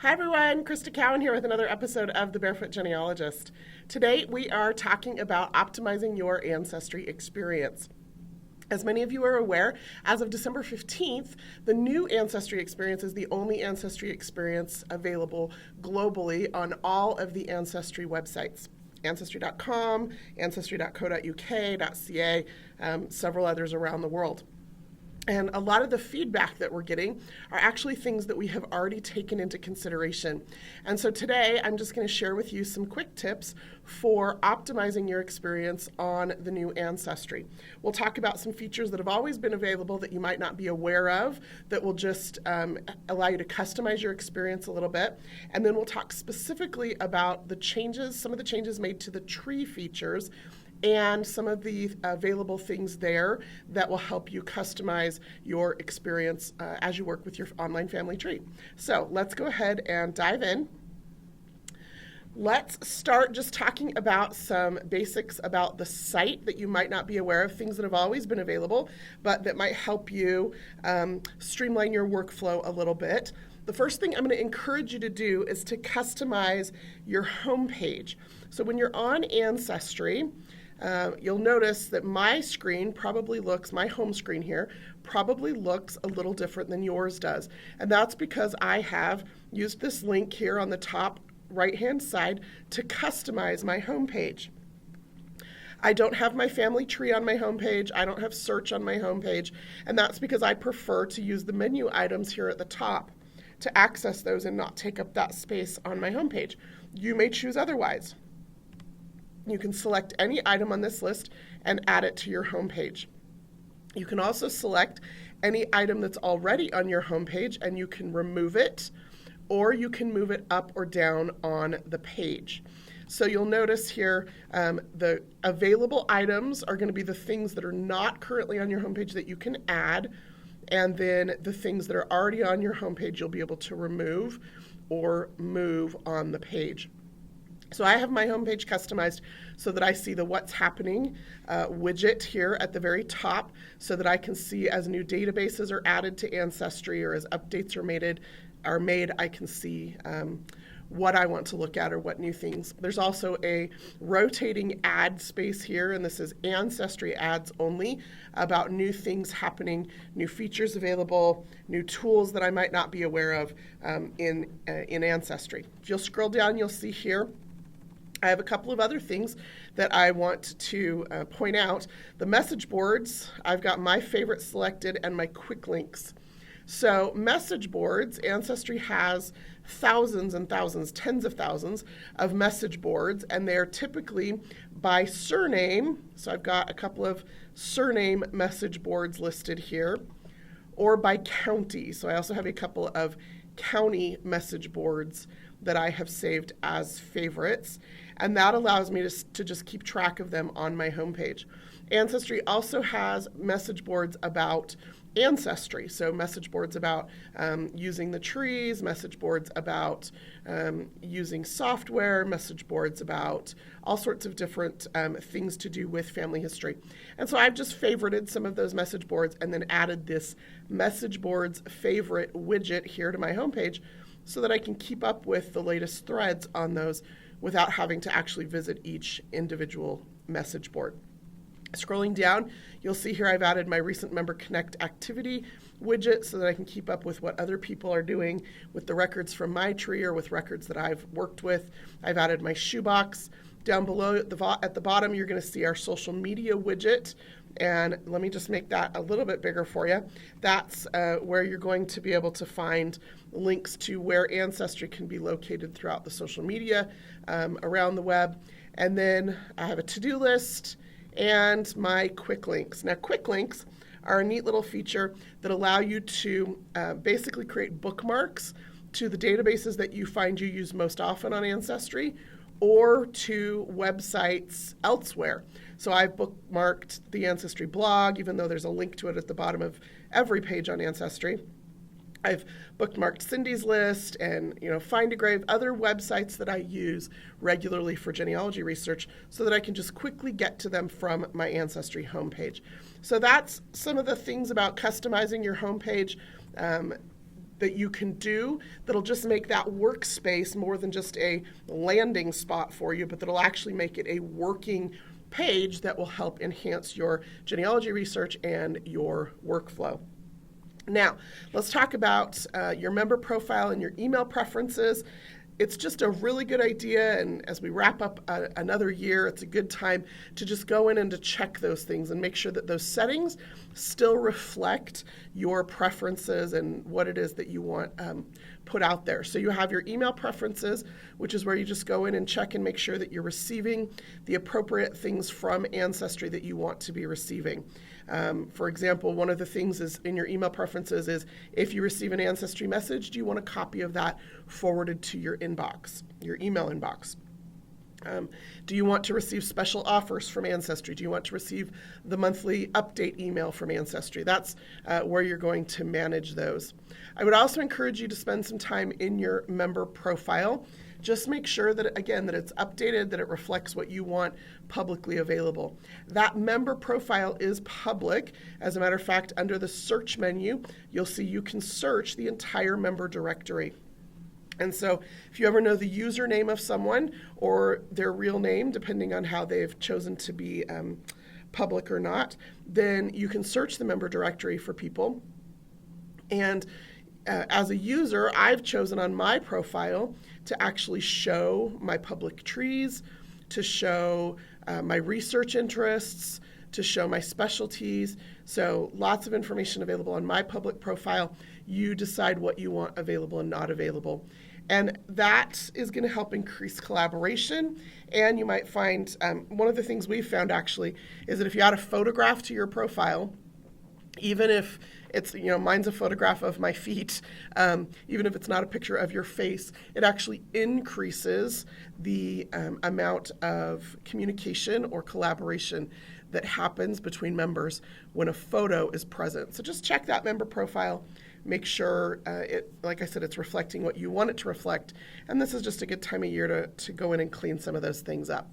Hi everyone, Crista Cowan here with another episode of The Barefoot Genealogist. Today we are talking about optimizing your Ancestry experience. As many of you are aware, as of December 15th, the new Ancestry experience is the only Ancestry experience available globally on all of the Ancestry websites. Ancestry.com, Ancestry.co.uk, .ca, several others around the world. And a lot of the feedback that we're getting are actually things that we have already taken into consideration. And so today I'm just going to share with you some quick tips for optimizing your experience on the new Ancestry. We'll talk about some features that have always been available that you might not be aware of that will just allow you to customize your experience a little bit. And then we'll talk specifically about the changes, some of the changes made to the tree features and some of the available things there that will help you customize your experience as you work with your online family tree. So let's go ahead and dive in. Let's start just talking about some basics about the site that you might not be aware of, things that have always been available, but that might help you streamline your workflow a little bit. The first thing I'm going to encourage you to do is to customize your homepage. So when you're on Ancestry, you'll notice that my screen probably looks, my home screen here, probably looks a little different than yours does. And that's because I have used this link here on the top right-hand side to customize my homepage. I don't have my family tree on my homepage. I don't have search on my homepage. And that's because I prefer to use the menu items here at the top to access those and not take up that space on my homepage. You may choose otherwise. You can select any item on this list and add it to your homepage. You can also select any item that's already on your homepage and you can remove it, or you can move it up or down on the page. So you'll notice here the available items are going to be the things that are not currently on your homepage that you can add, and then the things that are already on your homepage you'll be able to remove or move on the page. So I have my homepage customized so that I see the What's Happening widget here at the very top so that I can see as new databases are added to Ancestry or as updates are made, I can see what I want to look at or what new things. There's also a rotating ad space here, and this is Ancestry ads only, about new things happening, new features available, new tools that I might not be aware of in Ancestry. If you'll scroll down, you'll see here I have a couple of other things that I want to point out. The message boards, I've got my favorite selected and my quick links. So message boards, Ancestry has thousands and thousands, tens of thousands of message boards, and they're typically by surname. So I've got a couple of surname message boards listed here, or by county. So I also have a couple of county message boards that I have saved as favorites, and that allows me to just keep track of them on my homepage. Ancestry also has message boards about Ancestry, so message boards about using the trees, message boards about using software, message boards about all sorts of different things to do with family history. And so I've just favorited some of those message boards and then added this message boards favorite widget here to my homepage so that I can keep up with the latest threads on those without having to actually visit each individual message board. Scrolling down, you'll see here I've added my Recent Member Connect activity widget so that I can keep up with what other people are doing with the records from my tree or with records that I've worked with. I've added my shoebox. Down below at the bottom, you're going to see our social media widget. And let me just make that a little bit bigger for you. That's where you're going to be able to find links to where Ancestry can be located throughout the social media around the web. And then I have a to-do list and my quick links. Now, quick links are a neat little feature that allow you to basically create bookmarks to the databases that you find you use most often on Ancestry or to websites elsewhere. So I've bookmarked the Ancestry blog, even though there's a link to it at the bottom of every page on Ancestry. I've bookmarked Cindy's List and Find a Grave, other websites that I use regularly for genealogy research so that I can just quickly get to them from my Ancestry homepage. So that's some of the things about customizing your homepage. that you can do that'll just make that workspace more than just a landing spot for you, but that'll actually make it a working page that will help enhance your genealogy research and your workflow. Now, let's talk about your member profile and your email preferences. It's just a really good idea, and as we wrap up another year, it's a good time to just go in and to check those things and make sure that those settings still reflect your preferences and what it is that you want put out there. So you have your email preferences, which is where you just go in and check and make sure that you're receiving the appropriate things from Ancestry that you want to be receiving. For example, one of the things is in your email preferences is if you receive an Ancestry message, do you want a copy of that forwarded to your inbox, your email inbox? Do you want to receive special offers from Ancestry? Do you want to receive the monthly update email from Ancestry? That's where you're going to manage those. I would also encourage you to spend some time in your member profile. Just make sure that, again, that it's updated, that it reflects what you want publicly available. That member profile is public. As a matter of fact, under the search menu, you'll see you can search the entire member directory. And so if you ever know the username of someone or their real name, depending on how they've chosen to be public or not, then you can search the member directory for people. And as a user, I've chosen on my profile to actually show my public trees, to show my research interests, to show my specialties. So lots of information available on my public profile. You decide what you want available and not available. And that is going to help increase collaboration. And you might find, one of the things we've found actually is that if you add a photograph to your profile, even if it's, mine's a photograph of my feet, even if it's not a picture of your face, it actually increases the amount of communication or collaboration that happens between members when a photo is present. So just check that member profile. Make sure like I said, it's reflecting what you want it to reflect. And this is just a good time of year to go in and clean some of those things up.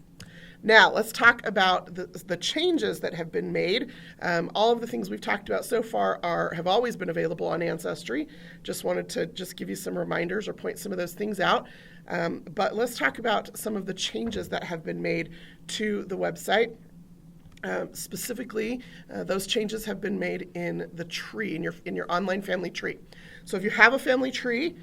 Now, let's talk about the changes that have been made. All of the things we've talked about so far have always been available on Ancestry. Just wanted to give you some reminders or point some of those things out. But let's talk about some of the changes that have been made to the website. Specifically, those changes have been made in the tree, in your online family tree. So if you have a family tree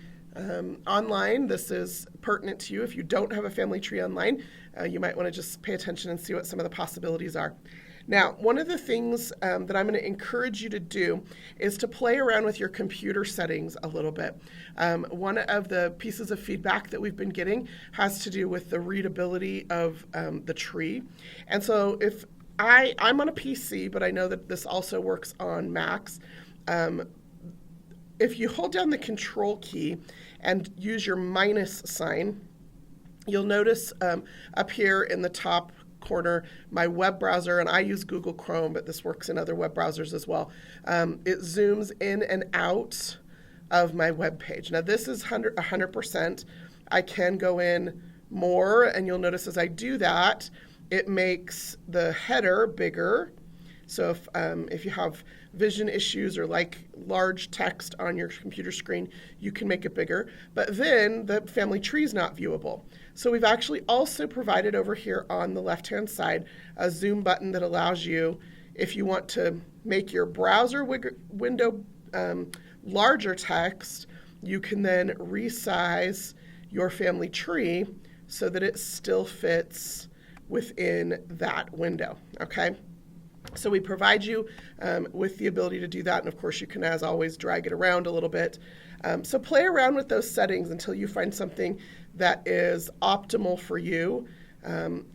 online, this is pertinent to you. If you don't have a family tree online, you might want to just pay attention and see what some of the possibilities are. Now, one of the things that I'm going to encourage you to do is to play around with your computer settings a little bit. One of the pieces of feedback that we've been getting has to do with the readability of the tree. And so if I'm on a PC, but I know that this also works on Macs. If you hold down the Control key and use your minus sign, you'll notice up here in the top corner my web browser, and I use Google Chrome, but this works in other web browsers as well. It zooms in and out of my web page. Now this is 100%. I can go in more, and you'll notice as I do that, it makes the header bigger. So if you have vision issues or like large text on your computer screen, you can make it bigger. But then the family tree is not viewable. So we've actually also provided over here on the left-hand side a zoom button that allows you, if you want to make your browser window larger text, you can then resize your family tree so that it still fits within that window, okay? So we provide you with the ability to do that, and of course you can, as always, drag it around a little bit. So play around with those settings until you find something that is optimal for you.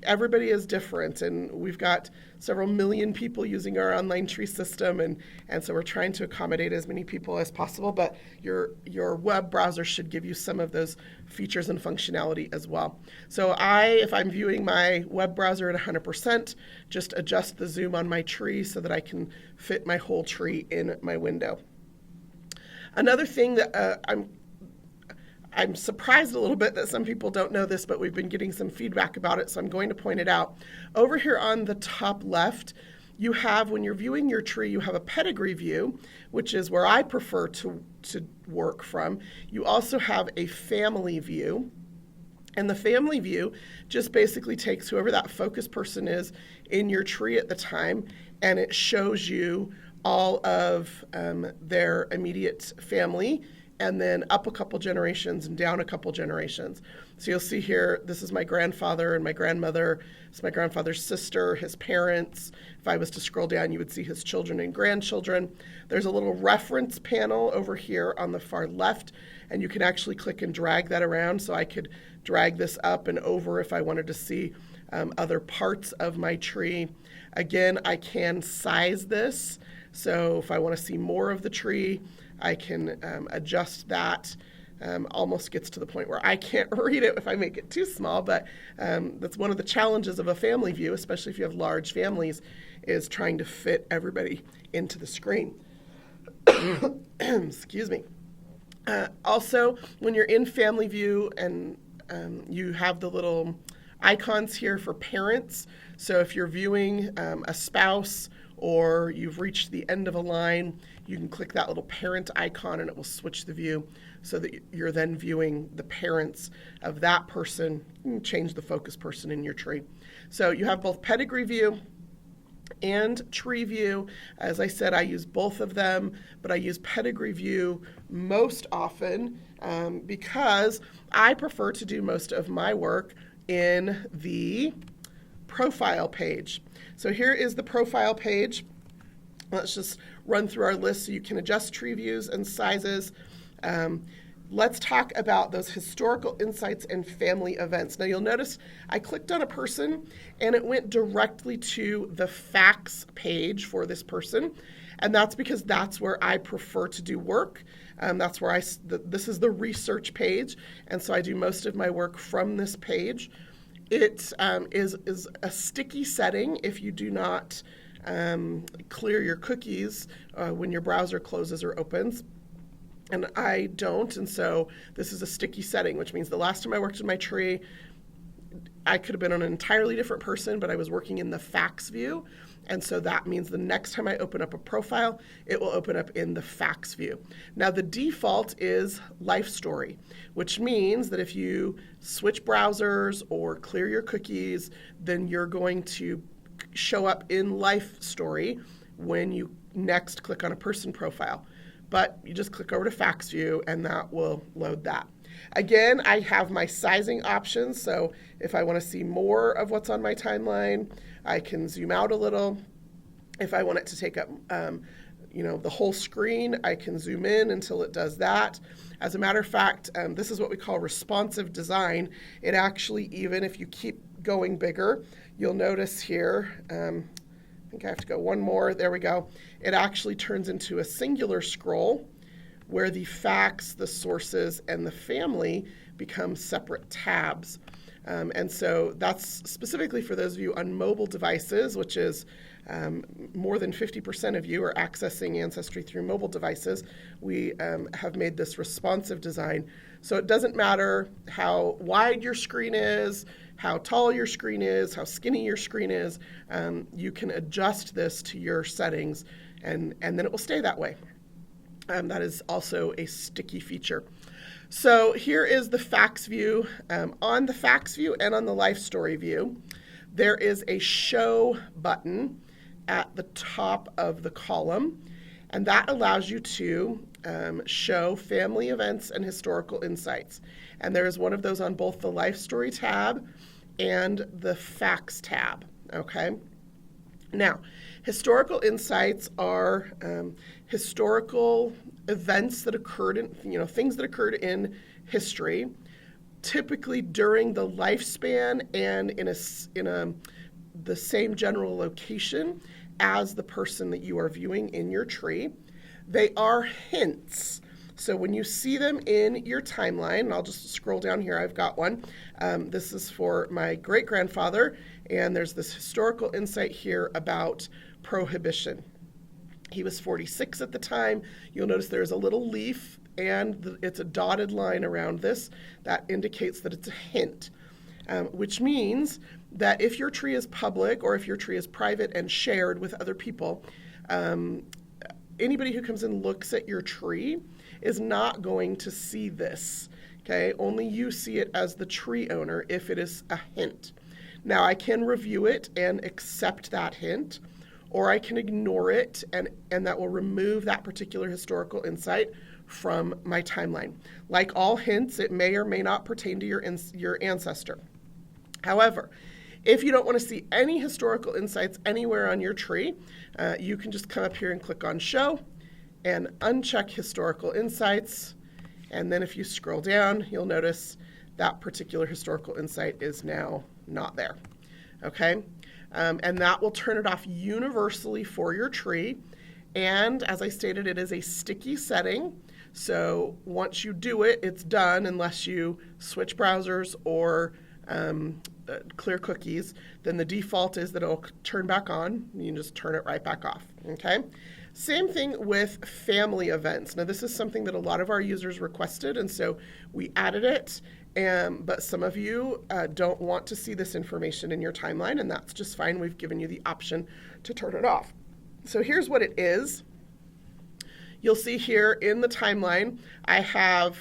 Everybody is different, and we've got several million people using our online tree system, and so we're trying to accommodate as many people as possible, but your web browser should give you some of those features and functionality as well. So if I'm viewing my web browser at 100%, just adjust the zoom on my tree so that I can fit my whole tree in my window. Another thing that I'm surprised a little bit that some people don't know this, but we've been getting some feedback about it, so I'm going to point it out. Over here on the top left, You have, when you're viewing your tree, you have a pedigree view, which is where I prefer to work from. You also have a family view. And the family view just basically takes whoever that focus person is in your tree at the time, and it shows you all of their immediate family, and then up a couple generations and down a couple generations. So you'll see here, this is my grandfather and my grandmother. It's my grandfather's sister, his parents. If I was to scroll down, you would see his children and grandchildren. There's a little reference panel over here on the far left, and you can actually click and drag that around. So I could drag this up and over if I wanted to see other parts of my tree. Again, I can size this. So if I want to see more of the tree, I can adjust that. Almost gets to the point where I can't read it if I make it too small, but that's one of the challenges of a family view, especially if you have large families, is trying to fit everybody into the screen. Excuse me. Also, when you're in family view and you have the little icons here for parents, so if you're viewing a spouse or you've reached the end of a line, you can click that little parent icon and it will switch the view so that you're then viewing the parents of that person. You can change the focus person in your tree. So you have both pedigree view and tree view. As I said, I use both of them, but I use pedigree view most often because I prefer to do most of my work in the profile page. So here is the profile page. Let's just run through our list so you can adjust tree views and sizes. Let's talk about those historical insights and family events. Now you'll notice I clicked on a person and it went directly to the facts page for this person. And that's because that's where I prefer to do work. That's where this is the research page. And so I do most of my work from this page. It is a sticky setting if you do not clear your cookies when your browser closes or opens. And I don't, and so this is a sticky setting, which means the last time I worked in my tree, I could have been on an entirely different person, but I was working in the facts view. And so that means the next time I open up a profile, it will open up in the facts view. Now the default is life story, which means that if you switch browsers or clear your cookies, then you're going to show up in life story when you next click on a person profile. But you just click over to facts view and that will load that. Again, I have my sizing options, so if I want to see more of what's on my timeline, I can zoom out a little. If I want it to take up the whole screen, I can zoom in until it does that. As a matter of fact, this is what we call responsive design. It actually, even if you keep going bigger, you'll notice here, I think I have to go one more. There we go. It actually turns into a singular scroll where the facts, the sources, and the family become separate tabs. And so that's specifically for those of you on mobile devices, which is more than 50% of you are accessing Ancestry through mobile devices. We have made this responsive design. So it doesn't matter how wide your screen is, how tall your screen is, how skinny your screen is. You can adjust this to your settings, and then it will stay that way. That is also a sticky feature. So here is the facts view. On the facts view and on the life story view, there is a show button at the top of the column, and that allows you to show family events and historical insights. And there is one of those on both the life story tab and the facts tab, okay? Now, historical insights are historical events that occurred in, things that occurred in history, typically during the lifespan and in the same general location as the person that you are viewing in your tree. They are hints. So when you see them in your timeline, and I'll just scroll down here, I've got one. This is for my great-grandfather, and there's this historical insight here about prohibition. He was 46 at the time. You'll notice there's a little leaf, and it's a dotted line around this. That indicates that it's a hint. which means that if your tree is public or if your tree is private and shared with other people, anybody who comes and looks at your tree is not going to see this. Okay, only you see it as the tree owner if it is a hint. Now, I can review it and accept that hint, or I can ignore it, and that will remove that particular historical insight from my timeline. Like all hints, it may or may not pertain to your ancestor. However, if you don't want to see any historical insights anywhere on your tree, you can just come up here and click on Show and uncheck Historical Insights. And then if you scroll down, you'll notice that particular historical insight is now not there. Okay? And that will turn it off universally for your tree. And as I stated, it is a sticky setting. So once you do it, it's done unless you switch browsers or clear cookies. Then the default is that it'll turn back on. You can just turn it right back off. Okay? Same thing with family events. Now, this is something that a lot of our users requested, and so we added it. But some of you don't want to see this information in your timeline, and that's just fine. We've given you the option to turn it off. So here's what it is. You'll see here in the timeline, I have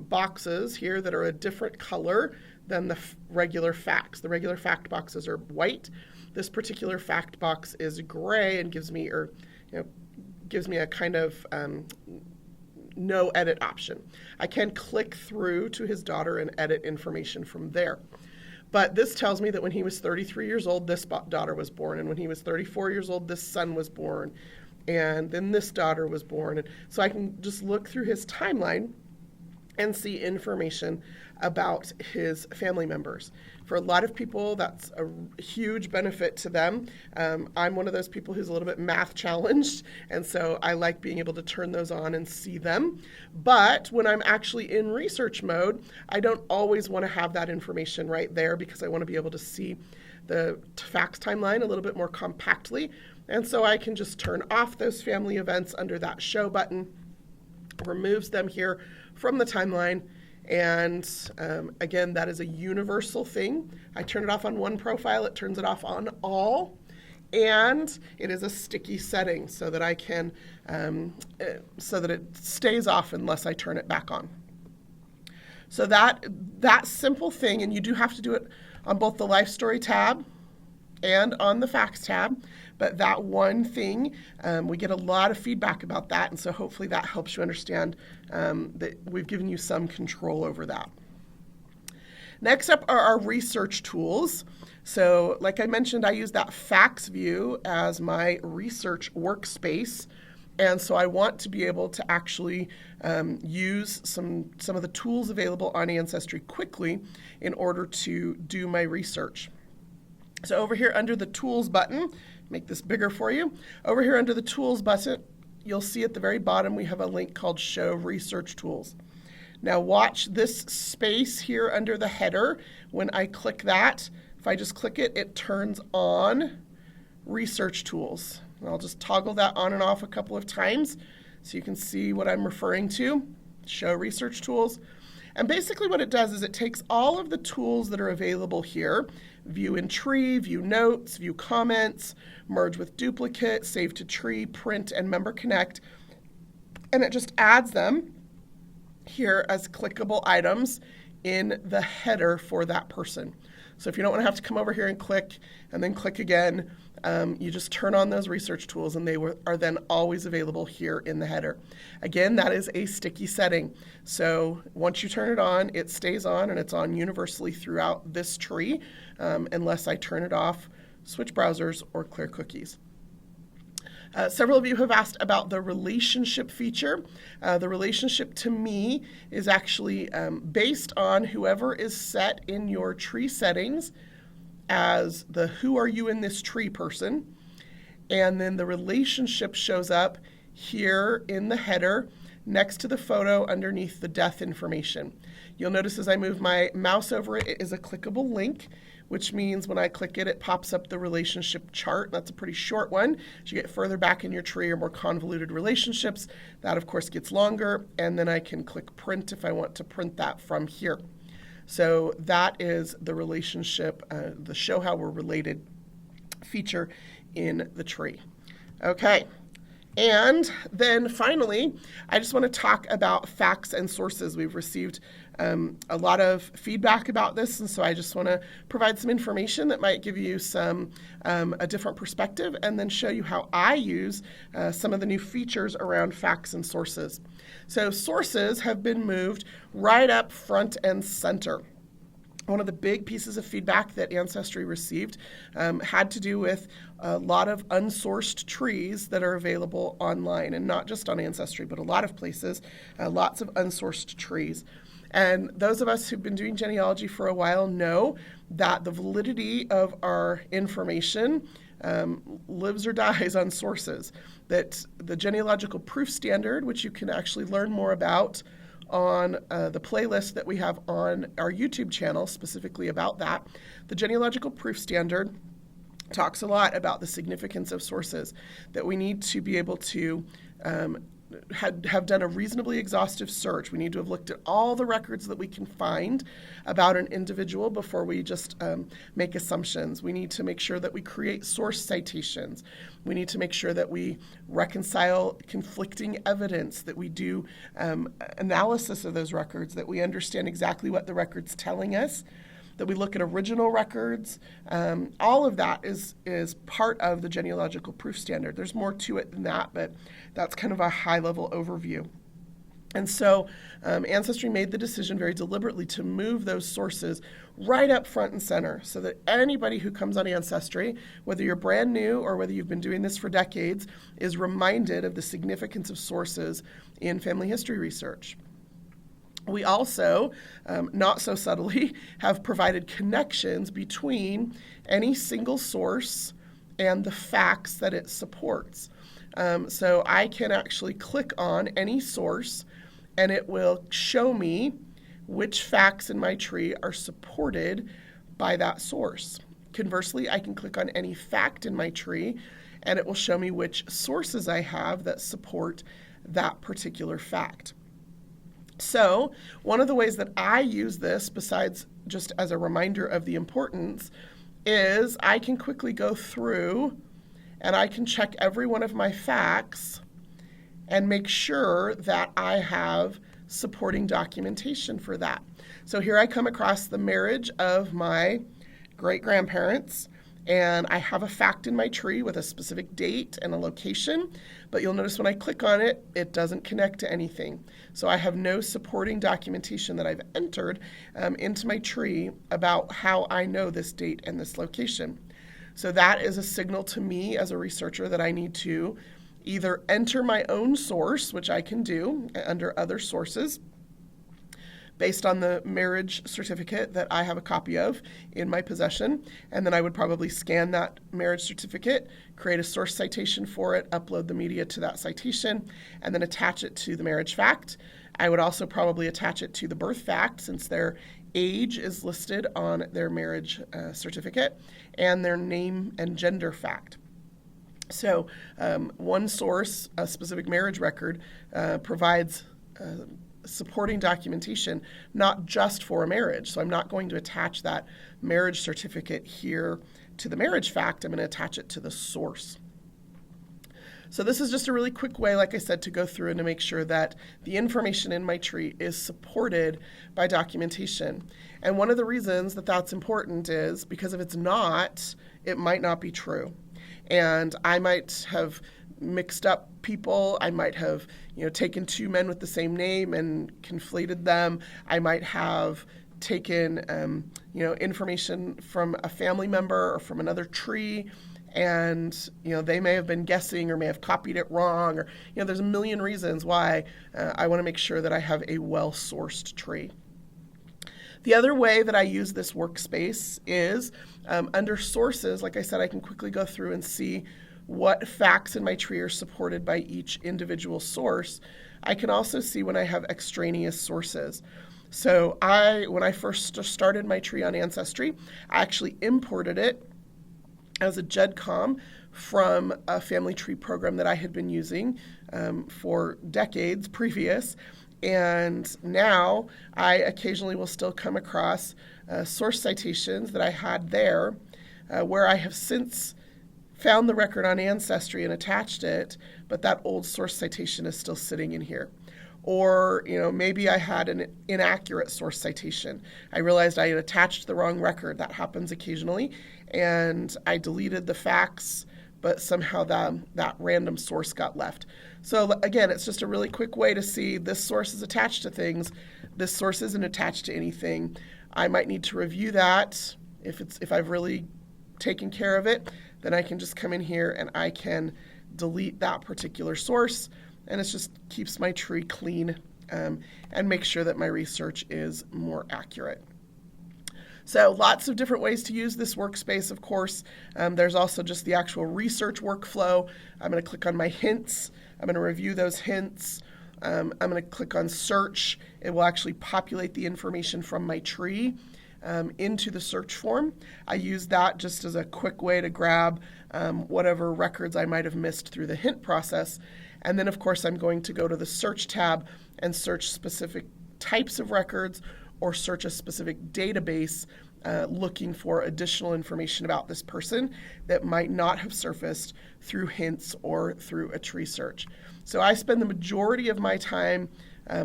boxes here that are a different color than the regular facts. The regular fact boxes are white. This particular fact box is gray and gives me a kind of no edit option. I can click through to his daughter and edit information from there. But this tells me that when he was 33 years old, this daughter was born. And when he was 34 years old, this son was born. And then this daughter was born. And so I can just look through his timeline and see information about his family members. For a lot of people, that's a huge benefit to them. I'm one of those people who's a little bit math challenged, and so I like being able to turn those on and see them. But when I'm actually in research mode, I don't always want to have that information right there because I want to be able to see the facts timeline a little bit more compactly. And so I can just turn off those family events under that show button, removes them here from the timeline. And again, that is a universal thing. I turn it off on one profile, it turns it off on all. And it is a sticky setting so that I can, so that it stays off unless I turn it back on. So that simple thing, and you do have to do it on both the Life Story tab and on the Facts tab, but that one thing, we get a lot of feedback about that, and so hopefully that helps you understand that we've given you some control over that. Next up are our research tools. So like I mentioned, I use that Facts view as my research workspace, and so I want to be able to actually use some of the tools available on Ancestry quickly in order to do my research. So over here under the Tools button, make this bigger for you. Over here under the Tools button, you'll see at the very bottom we have a link called Show Research Tools. Now watch this space here under the header. When I click that, if I just click it, it turns on Research Tools. And I'll just toggle that on and off a couple of times so you can see what I'm referring to. Show Research Tools. And basically what it does is it takes all of the tools that are available here, view in tree, view notes, view comments, merge with duplicate, save to tree, print, and member connect, and it just adds them here as clickable items in the header for that person. So if you don't want to have to come over here and click and then click again, you just turn on those research tools and they are then always available here in the header. Again, that is a sticky setting. So once you turn it on, it stays on and it's on universally throughout this tree unless I turn it off, switch browsers, or clear cookies. Several of you have asked about the relationship feature. The relationship to me is actually based on whoever is set in your tree settings as the who are you in this tree person. And then the relationship shows up here in the header next to the photo underneath the death information. You'll notice as I move my mouse over it, it is a clickable link, which means when I click it, it pops up the relationship chart. That's a pretty short one. As you get further back in your tree or more convoluted relationships, that of course gets longer, and then I can click print if I want to print that from here. So that is the relationship, the show how we're related feature in the tree. Okay. And then finally, I just want to talk about facts and sources. We've received a lot of feedback about this, and so I just want to provide some information that might give you some a different perspective, and then show you how I use some of the new features around facts and sources. So sources have been moved right up front and center. One of the big pieces of feedback that Ancestry received had to do with a lot of unsourced trees that are available online, and not just on Ancestry, but a lot of places, lots of unsourced trees. And those of us who've been doing genealogy for a while know that the validity of our information lives or dies on sources. That the genealogical proof standard, which you can actually learn more about on the playlist that we have on our YouTube channel specifically about that. The genealogical proof standard talks a lot about the significance of sources, that we need to be able to have done a reasonably exhaustive search. We need to have looked at all the records that we can find about an individual before we just make assumptions. We need to make sure that we create source citations. We need to make sure that we reconcile conflicting evidence, that we do analysis of those records, that we understand exactly what the record's telling us, that we look at original records. All of that is part of the genealogical proof standard. There's more to it than that, but that's kind of a high-level overview. And so Ancestry made the decision very deliberately to move those sources right up front and center, so that anybody who comes on Ancestry, whether you're brand new or whether you've been doing this for decades, is reminded of the significance of sources in family history research. We also, not so subtly, have provided connections between any single source and the facts that it supports. So I can actually click on any source, and it will show me which facts in my tree are supported by that source. Conversely, I can click on any fact in my tree, and it will show me which sources I have that support that particular fact. So one of the ways that I use this, besides just as a reminder of the importance, is I can quickly go through and I can check every one of my facts and make sure that I have supporting documentation for that. So here I come across the marriage of my great-grandparents, and I have a fact in my tree with a specific date and a location, but you'll notice when I click on it, it doesn't connect to anything. So I have no supporting documentation that I've entered into my tree about how I know this date and this location. So that is a signal to me as a researcher that I need to either enter my own source, which I can do under other sources, based on the marriage certificate that I have a copy of in my possession. And then I would probably scan that marriage certificate, create a source citation for it, upload the media to that citation, and then attach it to the marriage fact. I would also probably attach it to the birth fact, since their age is listed on their marriage certificate, and their name and gender fact. So one source, a specific marriage record, provides supporting documentation, not just for a marriage. So I'm not going to attach that marriage certificate here to the marriage fact. I'm going to attach it to the source. So this is just a really quick way, like I said, to go through and to make sure that the information in my tree is supported by documentation. And one of the reasons that that's important is because if it's not, it might not be true. And I might have mixed up people. I might have, taken two men with the same name and conflated them. I might have taken, information from a family member or from another tree, and they may have been guessing or may have copied it wrong, or there's a million reasons why I want to make sure that I have a well-sourced tree. The other way that I use this workspace is under sources. Like I said, I can quickly go through and see what facts in my tree are supported by each individual source. I can also see when I have extraneous sources. So when I first started my tree on Ancestry, I actually imported it as a GEDCOM from a family tree program that I had been using for decades previous. And now I occasionally will still come across source citations that I had there, where I have since found the record on Ancestry and attached it, but that old source citation is still sitting in here. Or, maybe I had an inaccurate source citation. I realized I had attached the wrong record. That happens occasionally. And I deleted the facts, but somehow that random source got left. So again, it's just a really quick way to see this source is attached to things. This source isn't attached to anything. I might need to review that. If I've really taken care of it, then I can just come in here and I can delete that particular source, and it just keeps my tree clean and make sure that my research is more accurate. So lots of different ways to use this workspace, of course. There's also just the actual research workflow. I'm going to click on my hints. I'm going to review those hints. I'm going to click on search. It will actually populate the information from my tree into the search form. I use that just as a quick way to grab whatever records I might have missed through the hint process. And then, of course, I'm going to go to the search tab and search specific types of records or search a specific database looking for additional information about this person that might not have surfaced through hints or through a tree search. So I spend the majority of my time,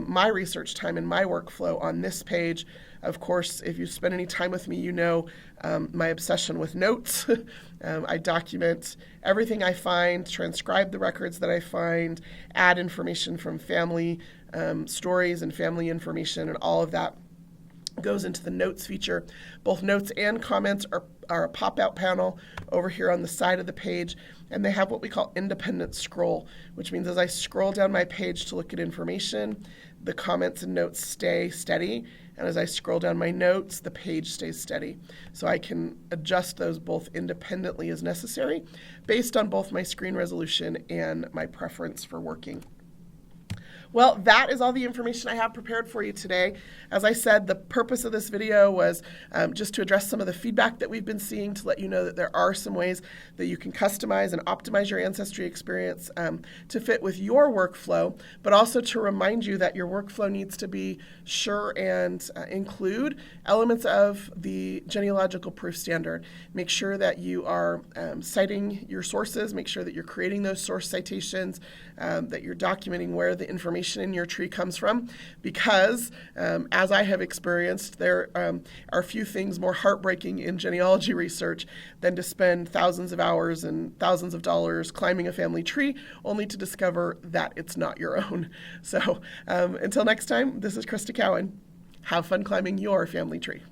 my research time and my workflow on this page. Of course, if you spend any time with me, you know my obsession with notes. I document everything I find, transcribe the records that I find, add information from family stories and family information, and all of that goes into the notes feature. Both notes and comments are a pop-out panel over here on the side of the page, and they have what we call independent scroll, which means as I scroll down my page to look at information, the comments and notes stay steady, and as I scroll down my notes, the page stays steady. So I can adjust those both independently as necessary based on both my screen resolution and my preference for working. Well, that is all the information I have prepared for you today. As I said, the purpose of this video was just to address some of the feedback that we've been seeing, to let you know that there are some ways that you can customize and optimize your Ancestry experience to fit with your workflow, but also to remind you that your workflow needs to be sure and include elements of the genealogical proof standard. Make sure that you are citing your sources, make sure that you're creating those source citations, that you're documenting where the information in your tree comes from, because as I have experienced, there are few things more heartbreaking in genealogy research than to spend thousands of hours and thousands of dollars climbing a family tree only to discover that it's not your own. So until next time, this is Crista Cowan. Have fun climbing your family tree.